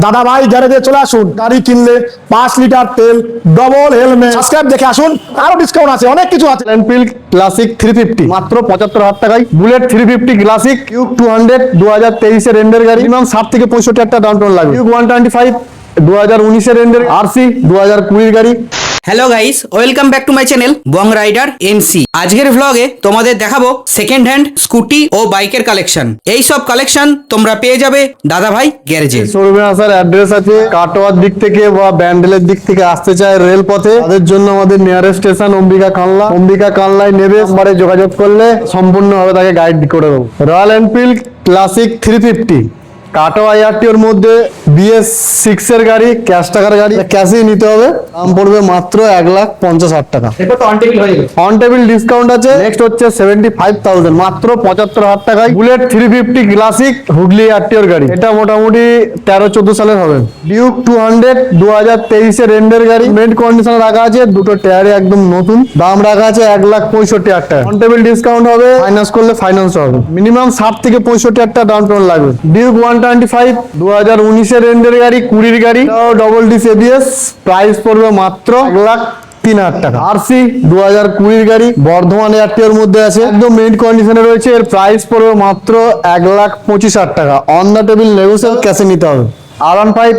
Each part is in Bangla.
দাদা ভাই গ্যারেজে চলে আসুন। গাড়ি কিনলে 5 লিটার তেল, ডবল হেলমেট, সাবস্ক্রাইব দেখে আসুন। আরো ডিসকাউন্ট আছে, অনেক কিছু আছে। এনফিল্ড ক্লাসিক 350 মাত্র 75,000 টাকায়। বুলেট 350 ক্লাসিক কিউব 200 2023 এর এন্ডের গাড়ি, মিনিমাম 60 থেকে 65 একটা ডাউন পেমেন্ট লাগবে। কিউব 125 2019 এর এন্ডের, আরসি 2020 এর গাড়ি। Hello guys, welcome back to my channel Bong rider NC. আজকের ভ্লগে তোমাদের দেখাবো সেকেন্ড হ্যান্ড স্কুটি ও বাইকের কালেকশন। এই সব কালেকশন তোমরা পেয়ে যাবে দাদা ভাই গ্যারেজে। শোরুমে আসার অ্যাড্রেস আছে কাটোয়ার দিক থেকে বা ব্যান্ডেলের দিক থেকে আসতে চায় রেল পথে, তাদের জন্য আমাদের নিয়ারেস্ট স্টেশন অম্বিকা কানলা। অম্বিকা কানলায় নেবে, নাম্বারে যোগাযোগ করলে সম্পূর্ণভাবে তাকে গাইড করে দেবো। রয়্যাল এনফিল্ড ক্লাসিক 350 কাটোয়া এয়ারটিওর মধ্যে BS6 এর গাড়ি, ক্যাশ টাকার গাড়ি, ক্যাশই নিতে হবে। দাম পড়বে মাত্র 1,50,000 টাকা। এটা তো অন টেবিল হয়ে গেল, অন টেবিল ডিসকাউন্ট আছে। নেক্সট হচ্ছে 75,000 মাত্র 75,000 টাকায় বুলেট 350 ক্লাসিক হুগলি এয়ারটিওর গাড়ি। এটা মোটামুটি 13-14 সালের হবে। ডিউক 200 2023 এর এন্ডের গাড়ি, মেন্ট কন্ডিশন রাখা আছে, দুটো টায়ারে একদম নতুন। দাম রাখা আছে 1,65,000 টাকা। অন টেবিল ডিসকাউন্ট হবে, ফাইন্যান্স করলে ফাইন্যান্স হবে। মিনিমাম 60 থেকে 65 টাকা ডাউন পেমেন্ট লাগবে। ডিউক 125 2019 এর এন্ডের গাড়ি, 20 গাড়ি, ডবল ডিস ABS, প্রাইস পড়বে মাত্র 1,03,000 টাকা। আরসি 2020 গাড়ি, বর্ধমান এয়ারটিওর মধ্যে আছে, একদম মেইন কন্ডিশনে রয়েছে। এর প্রাইস পড়বে মাত্র 1,25,000 টাকা। অন দ্য টেবিল নেগোসিয়েবল, ক্যাশে নিতে হবে। R15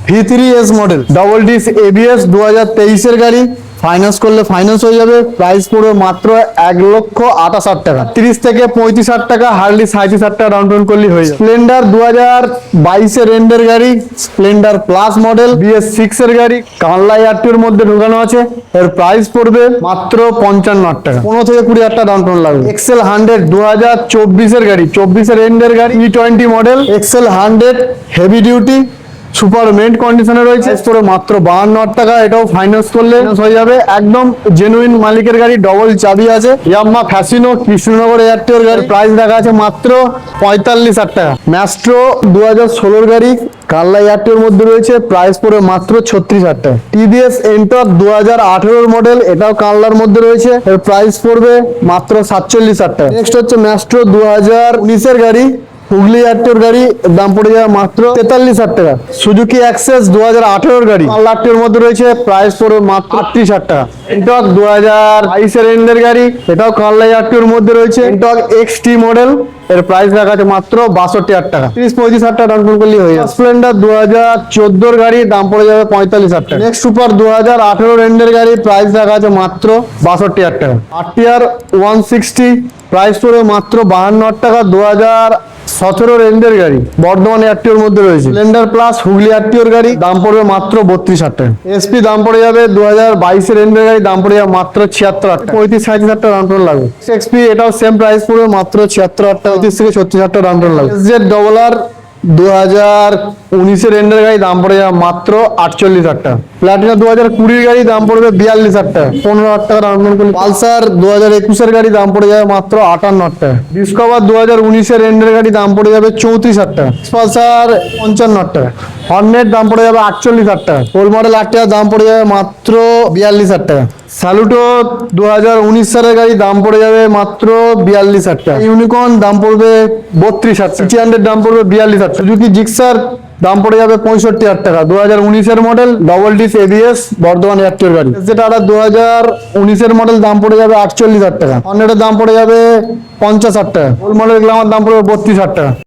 V3S model, double disc ABS 2023 এর গাড়ি, ফাইন্যান্স করলে ফাইন্যান্স হয়ে যাবে। প্রাইস পড়বে মাত্র 1,28,000 টাকা। 30 থেকে 35,000 টাকা, হার্ডলি 37,000 টাকা ডাউন পেমেন্ট করলে হয়ে যাবে। স্প্লেন্ডার 2022 এর এন্ডের গাড়ি, স্প্লেন্ডার প্লাস মডেল, BS6 এর গাড়ি, কানলা এয়ারটিওর মধ্যে ঢোকানো আছে। এর প্রাইস পড়বে মাত্র 55,000 টাকা। 15 থেকে 20,000 টাকা ডাউন পেমেন্ট লাগবে। এক্সেল 100 2024 এর গাড়ি, 24 এর এন্ডের গাড়ি, E20 model, XL 100 heavy duty, super mint কন্ডিশনে রয়েছে। পরে মাত্র 52,000 টাকা। এটাও ফাইন্যান্স করলে হয়ে যাবে। একদম জেনুইন মালিকের গাড়ি, ডবল চাবি আছে। ইয়াম্মা ফ্যাসিনো কৃষ্ণনগর এয়ারটিওর গাড়ি, প্রাইস দেখা আছে মাত্র 45,000 টাকা। ম্যাস্ট্রো 2016 গাড়ি, কানলা এয়ারটিওর মধ্যে রয়েছে, প্রাইস পড়ে মাত্র 36,000 টাকা। টিভিএস এন্টর 2018 মডেল, এটাও কানলার মধ্যে রয়েছে। এর প্রাইস পড়বে মাত্র 47,000 টাকা। নেক্সট হচ্ছে ম্যাস্ট্রো 2019 এর গাড়ি, হুগলি এয়ারটিওর গাড়ি, দাম পড়ে যাবে মাত্র 43,000 টাকা। সুজুকি অ্যাক্সেস 2018 গাড়ি, কানলা এয়ারটিওর মধ্যে রয়েছে, প্রাইস পড়বে মাত্র 38,000 টাকা। এন্টক 2022 এর এন্ডের গাড়ি, এটাও কানলা এয়ারটিওর মধ্যে রয়েছে। এন্টক XT মডেল, এর প্রাইস রাখা আছে মাত্র 62,000 টাকা। 30-35,000 টাকা ডাউন পেমেন্ট করলেই হয়ে যাবে। স্প্লেন্ডার 2014 এর গাড়ি, দাম পড়ে যাবে 45,000 টাকা। নেক্সট সুপার 2018 এন্ডের গাড়ি, প্রাইস রাখা আছে মাত্র 62,000 টাকা। RTR 160, প্রাইস পড়বে মাত্র 52,000 টাকা। 2017 এন্ডের গাড়ি, বর্ধমান এয়ারটিওর মধ্যে রয়েছে। স্প্লেন্ডার প্লাস হুগলি এয়ারটিওর গাড়ি, দাম পড়বে মাত্র 32,000 টাকা। SP দাম পড়ে যাবে 2022 এর এন্ডের গাড়ি, দাম পড়ে যাবে মাত্র 76,000 টাকা। 35-37,000 টাকা ডাউন পেমেন্ট লাগবে। XP এটাও সেম প্রাইস পড়বে মাত্র 76,000 টাকা। 35 থেকে 36,000 টাকা ডাউন পেমেন্ট লাগবে। SZ RR 2019 এর এন্ডের গাড়ি, দাম পড়ে যাবে মাত্র 48,000 টাকা। প্লাটিনা 2020 গাড়ি, দাম পড়বে 42,000 টাকা। 15,000 টাকা ডাউন পেমেন্ট করলে। পালসার 2021 এর গাড়ি, দাম পড়ে যাবে মাত্র 58,000 টাকা। ডিসকভার 2019 এর এন্ডের গাড়ি, দাম পড়ে যাবে 34,000 টাকা। পালসার 55,000 টাকা। হর্নেট দাম পড়ে যাবে 48,000 টাকা। ওল মডেল 8 টাকা, দাম পড়ে যাবে মাত্র 42,000 টাকা। স্যালুটো 2019 সালের গাড়ি, দাম পড়ে যাবে মাত্র 42,000 টাকা। ইউনিকর্ন দাম পড়বে 32,000 টাকা। 600 দাম পড়বে 42,000 টাকা। সুজুকি জিক্সার দাম পড়ে যাবে 65,000 টাকা। 2019 এর model, double disc ABS, Bardhaman এয়ারটিওর গাড়ি। যেটা 2019 এর মডেল, দাম পড়ে যাবে 48,000 টাকা। হর্নেটের দাম পড়ে যাবে 50,000 টাকা। ওল মডেল গ্লামার দাম পড়বে 32,000 টাকা।